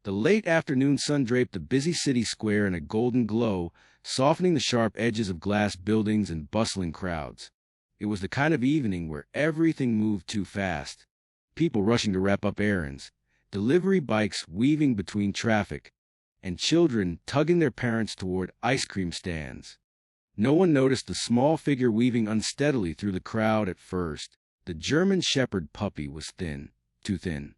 The late afternoon sun draped the busy city square in a golden glow, softening the sharp edges of glass buildings and bustling crowds. It was the kind of evening where everything moved too fast. People rushing to wrap up errands, delivery bikes weaving between traffic, and children tugging their parents toward ice cream stands. No one noticed the small figure weaving unsteadily through the crowd at first. The German Shepherd puppy was thin, too thin.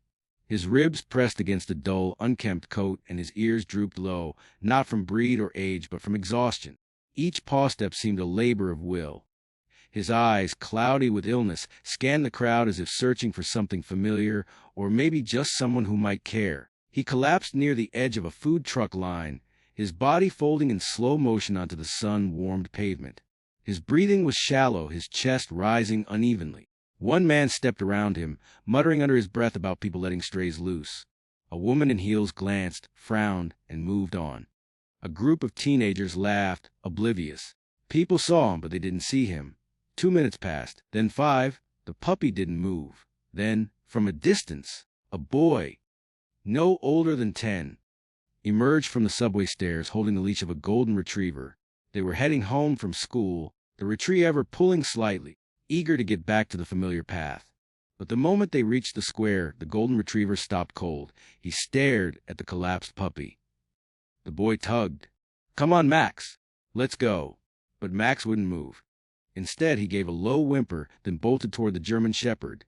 His ribs pressed against a dull, unkempt coat, and his ears drooped low, not from breed or age, but from exhaustion. Each paw step seemed a labor of will. His eyes, cloudy with illness, scanned the crowd as if searching for something familiar, or maybe just someone who might care. He collapsed near the edge of a food truck line, his body folding in slow motion onto the sun-warmed pavement. His breathing was shallow, his chest rising unevenly. One man stepped around him, muttering under his breath about people letting strays loose. A woman in heels glanced, frowned, and moved on. A group of teenagers laughed, oblivious. People saw him, but they didn't see him. 2 minutes passed, then 5. The puppy didn't move. Then, from a distance, a boy, no older than 10, emerged from the subway stairs holding the leash of a golden retriever. They were heading home from school, the retriever pulling slightly, eager to get back to the familiar path. But the moment they reached the square, the golden retriever stopped cold. He stared at the collapsed puppy. The boy tugged. "Come on, Max. Let's go." But Max wouldn't move. Instead, he gave a low whimper, then bolted toward the German Shepherd.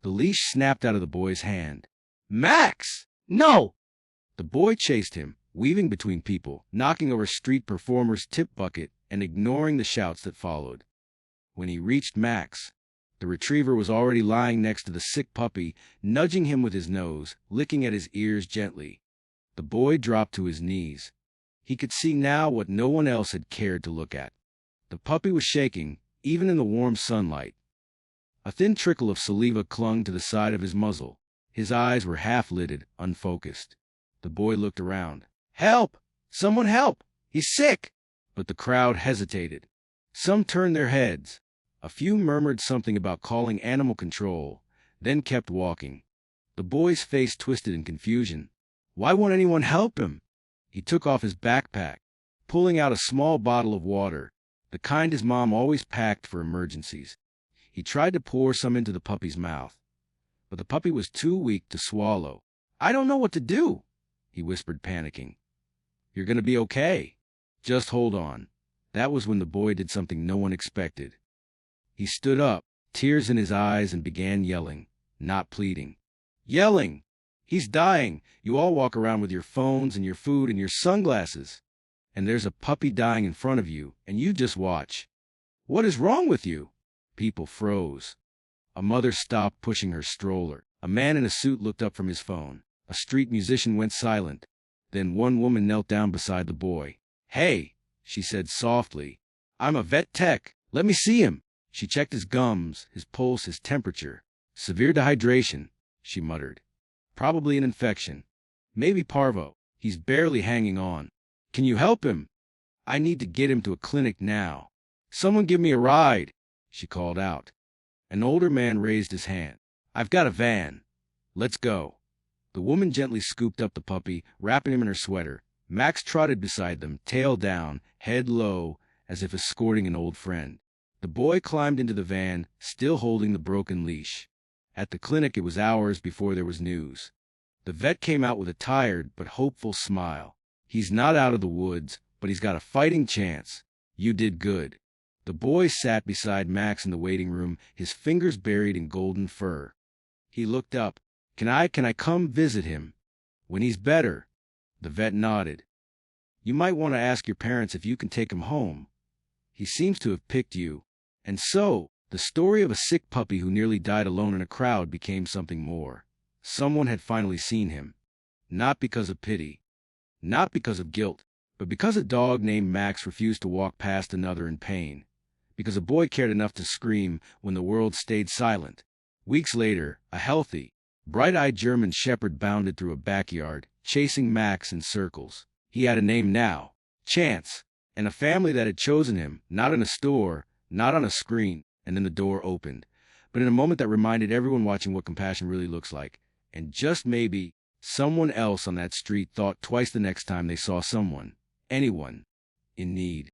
The leash snapped out of the boy's hand. "Max! No!" The boy chased him, weaving between people, knocking over street performers' tip bucket, and ignoring the shouts that followed. When he reached Max, the retriever was already lying next to the sick puppy, nudging him with his nose, licking at his ears gently. The boy dropped to his knees. He could see now what no one else had cared to look at. The puppy was shaking, even in the warm sunlight. A thin trickle of saliva clung to the side of his muzzle. His eyes were half-lidded, unfocused. The boy looked around. "Help! Someone help! He's sick!" But the crowd hesitated. Some turned their heads. A few murmured something about calling animal control, then kept walking. The boy's face twisted in confusion. Why won't anyone help him? He took off his backpack, pulling out a small bottle of water, the kind his mom always packed for emergencies. He tried to pour some into the puppy's mouth, but the puppy was too weak to swallow. "I don't know what to do," he whispered, panicking. "You're going to be okay. Just hold on." That was when the boy did something no one expected. He stood up, tears in his eyes, and began yelling, not pleading. Yelling! "He's dying! You all walk around with your phones and your food and your sunglasses. And there's a puppy dying in front of you, and you just watch. What is wrong with you?" People froze. A mother stopped pushing her stroller. A man in a suit looked up from his phone. A street musician went silent. Then one woman knelt down beside the boy. "Hey," she said softly. "I'm a vet tech. Let me see him." She checked his gums, his pulse, his temperature. "Severe dehydration," she muttered. "Probably an infection. Maybe parvo. He's barely hanging on. Can you help him? I need to get him to a clinic now. Someone give me a ride," she called out. An older man raised his hand. "I've got a van. Let's go." The woman gently scooped up the puppy, wrapping him in her sweater. Max trotted beside them, tail down, head low, as if escorting an old friend. The boy climbed into the van, still holding the broken leash. At the clinic, it was hours before there was news. The vet came out with a tired but hopeful smile. "He's not out of the woods, but he's got a fighting chance. You did good." The boy sat beside Max in the waiting room, his fingers buried in golden fur. He looked up. Can I come visit him? When he's better?" The vet nodded. "You might want to ask your parents if you can take him home. He seems to have picked you." And so, the story of a sick puppy who nearly died alone in a crowd became something more. Someone had finally seen him. Not because of pity, not because of guilt, but because a dog named Max refused to walk past another in pain. Because a boy cared enough to scream when the world stayed silent. Weeks later, a healthy, bright-eyed German shepherd bounded through a backyard, chasing Max in circles. He had a name now, Chance, and a family that had chosen him, not in a store, not on a screen. And then the door opened, but in a moment that reminded everyone watching what compassion really looks like. And just maybe, Someone else on that street thought twice the next time they saw anyone, in need.